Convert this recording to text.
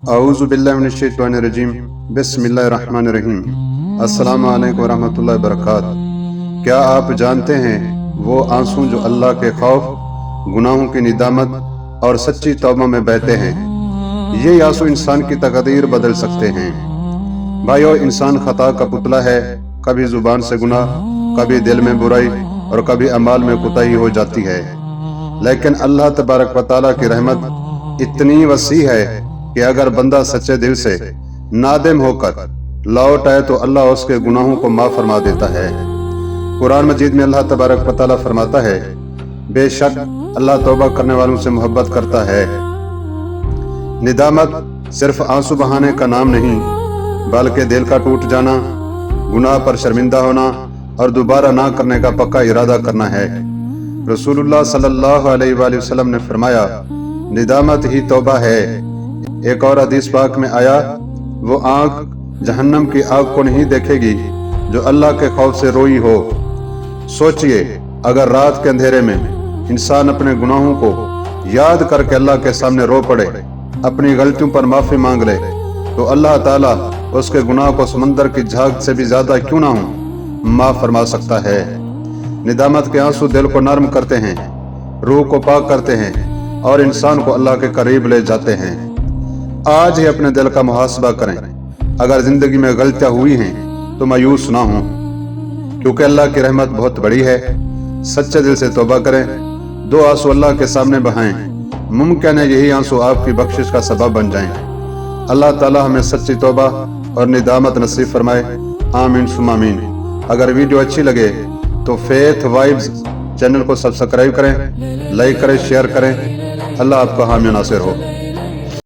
اعوذ باللہ من الشیطان الرجیم بسم اللہ الرحمن الرحیم۔ السلام علیکم ورحمۃ اللہ وبرکاتہ۔ کیا آپ جانتے ہیں وہ آنسو جو اللہ کے خوف، گناہوں کی ندامت اور سچی توبہ میں بہتے ہیں؟ یہ آنسو انسان کی تقدیر بدل سکتے ہیں۔ بھائیو، انسان خطا کا پتلا ہے، کبھی زبان سے گناہ، کبھی دل میں برائی اور کبھی اعمال میں کوتاہی ہو جاتی ہے، لیکن اللہ تبارک و تعالیٰ کی رحمت اتنی وسیع ہے کہ اگر بندہ سچے دل سے نادم ہو کر لوٹ آئے تو اللہ اس کے گناہوں کو معاف فرما دیتا ہے۔ قرآن مجید میں اللہ تبارک و تعالیٰ فرماتا ہے، بے شک اللہ توبہ کرنے والوں سے محبت کرتا ہے۔ ندامت صرف آنسو بہانے کا نام نہیں، بلکہ دل کا ٹوٹ جانا، گناہ پر شرمندہ ہونا اور دوبارہ نہ کرنے کا پکا ارادہ کرنا ہے۔ رسول اللہ صلی اللہ علیہ وآلہ وسلم نے فرمایا، ندامت ہی توبہ ہے۔ ایک اور حدیث پاک میں آیا، وہ آنکھ جہنم کی آگ کو نہیں دیکھے گی جو اللہ کے خوف سے روئی ہو۔ سوچئے، اگر رات کے اندھیرے میں انسان اپنے گناہوں کو یاد کر کے اللہ کے سامنے رو پڑے، اپنی غلطیوں پر معافی مانگ لے، تو اللہ تعالیٰ اس کے گناہ کو سمندر کی جھاگ سے بھی زیادہ کیوں نہ ہوں معاف فرما سکتا ہے۔ ندامت کے آنسو دل کو نرم کرتے ہیں، روح کو پاک کرتے ہیں اور انسان کو اللہ کے قریب لے جاتے ہیں۔ آج ہی اپنے دل کا محاسبہ کریں۔ اگر زندگی میں غلطیاں ہوئی ہیں تو مایوس نہ ہوں، کیونکہ اللہ کی رحمت بہت بڑی ہے۔ سچے دل سے توبہ کریں، دو آنسو اللہ کے سامنے بہائیں، ممکن ہے یہی آنسو آپ کی بخشش کا سبب بن جائیں۔ اللہ تعالیٰ ہمیں سچی توبہ اور ندامت نصیب فرمائے، آمین ثم آمین۔ اگر ویڈیو اچھی لگے تو فیتھ وائبز چینل کو سبسکرائب کریں، لائک کریں، شیئر کریں۔ اللہ آپ کا حامی و ناصر ہو۔